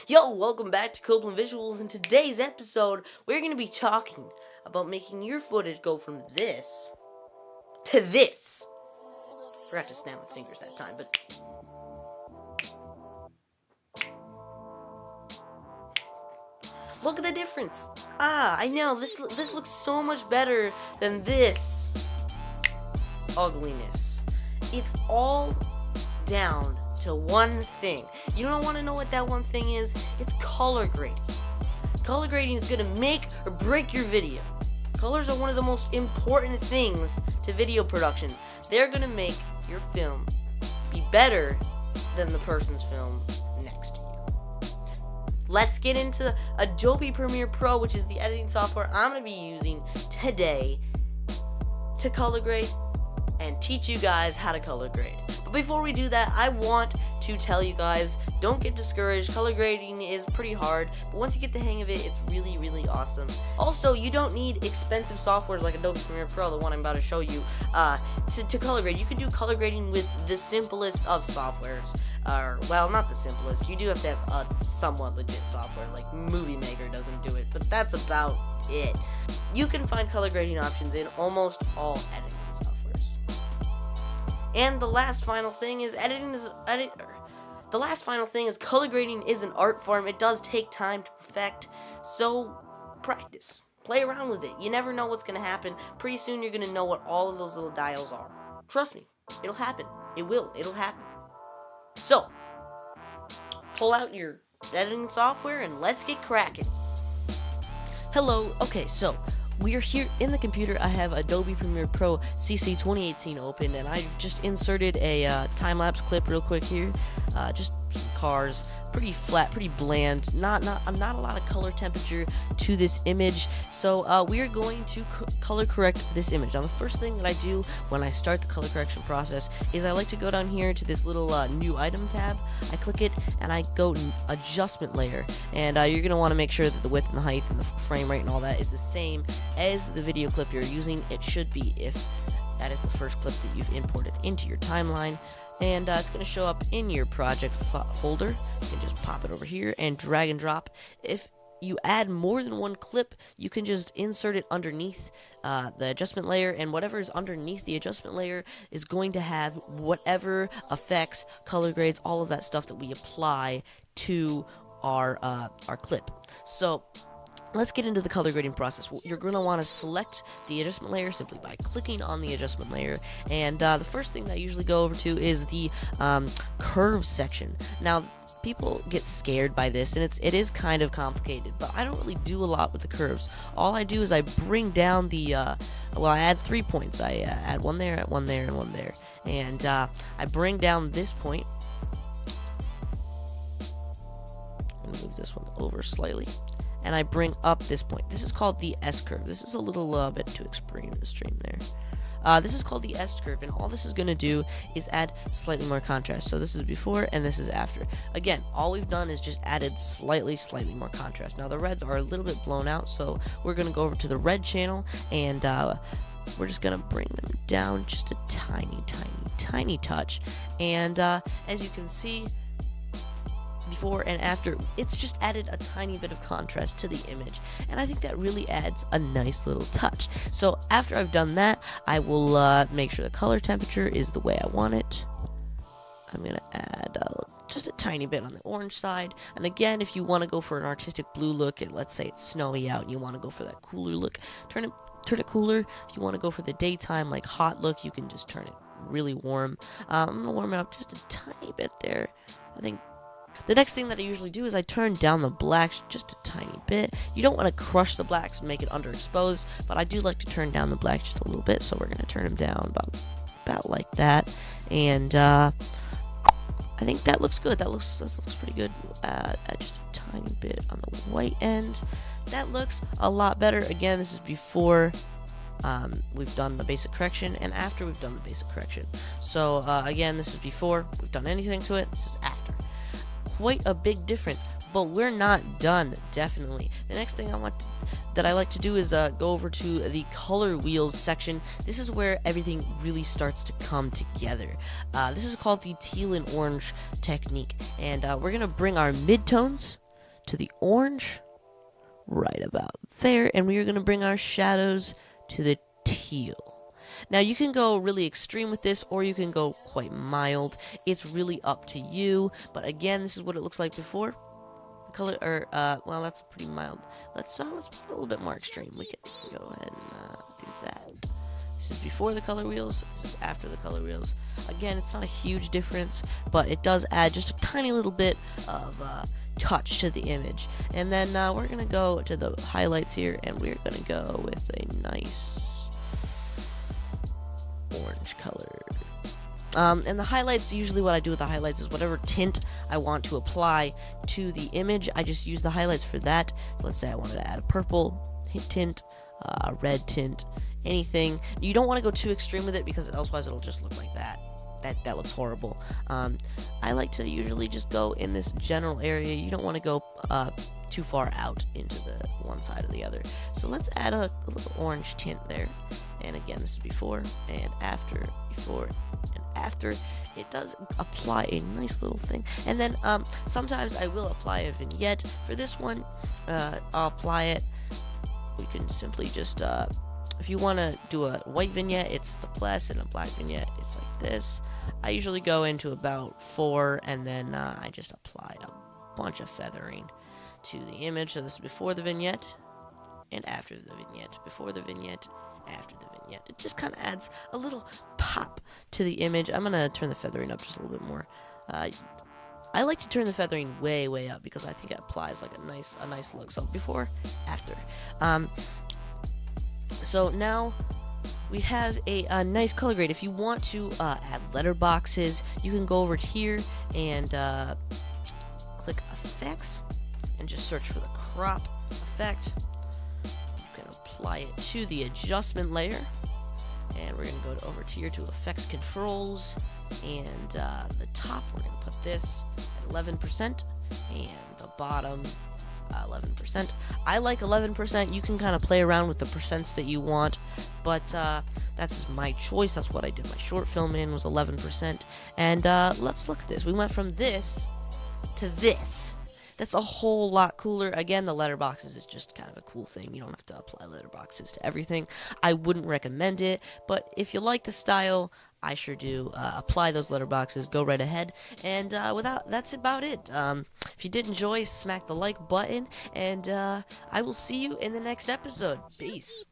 Yo, welcome back to Copeland Visuals. In today's episode, we're going to be talking about making your footage go from this to this. Forgot to snap my fingers that time, but look at the difference. I know, this looks so much better than this ugliness. It's all down to one thing. You don't want to know what that one thing is? It's color grading. Color grading is going to make or break your video. Colors are one of the most important things to video production. They're going to make your film be better than the person's film next to you. Let's get into Adobe Premiere Pro, which is the editing software I'm going to be using today to color grade and teach you guys how to color grade. But before we do that, I want to tell you guys, don't get discouraged. Color grading is pretty hard, but once you get the hang of it, it's really, really awesome. Also, you don't need expensive softwares like Adobe Premiere Pro, the one I'm about to show you, to color grade. You can do color grading with the simplest of softwares. Well, not the simplest. You do have to have a somewhat legit software, like Movie Maker doesn't do it, but that's about it. You can find color grading options in almost all editing softwares. And the last final thing is color grading is an art form. It does take time to perfect, so practice. Play around with it. You never know what's going to happen. Pretty soon you're going to know what all of those little dials are. Trust me, it'll happen. It'll happen. So, pull out your editing software and let's get cracking. Hello, okay, so we are here in the computer. I have Adobe Premiere Pro CC 2018 open, and I've just inserted a time-lapse clip real quick here. Just some cars, pretty flat, pretty bland, not a lot of color temperature to this image. So we are going to color correct this image. Now the first thing that I do when I start the color correction process is I like to go down here to this little new item tab. I click it and I go adjustment layer, and you're going to want to make sure that the width and the height and the frame rate and all that is the same as the video clip you're using. It should be if that is the first clip that you've imported into your timeline. And it's going to show up in your project folder. You can just pop it over here and drag and drop. If you add more than one clip, you can just insert it underneath the adjustment layer, and whatever is underneath the adjustment layer is going to have whatever effects, color grades, all of that stuff that we apply to our clip. So let's get into the color grading process. You're going to want to select the adjustment layer simply by clicking on the adjustment layer, and the first thing that I usually go over to is the curve section. Now, people get scared by this, and it is kind of complicated, but I don't really do a lot with the curves. All I do is I bring down the, I add 3 points. I add one there, one there, and one there, and I bring down this point. I'm going to move this one over slightly. And I bring up this point. This is called the S-curve. This is a little bit too extreme there. This is called the S-curve, and all this is going to do is add slightly more contrast. So this is before, and this is after. Again, all we've done is just added slightly more contrast. Now, the reds are a little bit blown out, so we're going to go over to the red channel, and we're just going to bring them down just a tiny touch. And as you can see, before and after, it's just added a tiny bit of contrast to the image, and I think that really adds a nice little touch. So after I've done that, I will make sure the color temperature is the way I want it. I'm going to add just a tiny bit on the orange side, and again, if you want to go for an artistic blue look, let's say it's snowy out and you want to go for that cooler look, turn it cooler. If you want to go for the daytime, like hot look, you can just turn it really warm. I'm going to warm it up just a tiny bit there. I think the next thing that I usually do is I turn down the blacks just a tiny bit. You don't want to crush the blacks and make it underexposed, but I do like to turn down the blacks just a little bit, so we're going to turn them down about like that. And I think that looks good. That looks pretty good. Add just a tiny bit on the white end. That looks a lot better. Again, this is before we've done the basic correction, and after we've done the basic correction. So again, this is before we've done anything to it. This is after. Quite a big difference, but we're not done, definitely. The next thing I like to do is go over to the color wheels section. This is where everything really starts to come together. This is called the teal and orange technique, and we're going to bring our midtones to the orange, right about there, and we are going to bring our shadows to the teal. Now you can go really extreme with this, or you can go quite mild. It's really up to you, but again, this is what it looks like before. The color, or, well, that's pretty mild. Let's put a little bit more extreme. We can go ahead and do that. This is before the color wheels, this is after the color wheels. Again, it's not a huge difference, but it does add just a tiny little bit of touch to the image. And then we're going to go to the highlights here, and we're going to go with a nice orange color. And the highlights, usually what I do with the highlights is whatever tint I want to apply to the image, I just use the highlights for that. So let's say I wanted to add a purple tint, a red tint, anything. You don't want to go too extreme with it because otherwise it'll just look like that. That looks horrible. I like to usually just go in this general area. You don't want to go too far out into the one side or the other. So let's add a little orange tint there. And again, this is before and after, before and after. It does apply a nice little thing. And then sometimes I will apply a vignette. For this one, I'll apply it. We can simply just, if you want to do a white vignette, it's the plus, and a black vignette, it's like this. I usually go into about 4, and then I just apply a bunch of feathering to the image. So this is before the vignette and after the vignette, before the vignette, after the vignette. It just kind of adds a little pop to the image. I'm going to turn the feathering up just a little bit more. I like to turn the feathering way, way up because I think it applies like a nice look. So before, after. So now we have a nice color grade. If you want to add letterboxes, you can go over here and click effects and just search for the crop effect. You can apply it to the adjustment layer, and we're going to go over here to effects controls, and the top we're going to put this at 11%, and the bottom 11%. I like 11%. You can kind of play around with the percents that you want, but that's my choice. That's what I did my short film in, was 11%. And let's look at this. We went from this to this. That's a whole lot cooler. Again, the letterboxes is just kind of a cool thing. You don't have to apply letterboxes to everything. I wouldn't recommend it, but if you like the style, I sure do. Apply those letterboxes. Go right ahead. And that's about it. If you did enjoy, smack the like button, and I will see you in the next episode. Peace.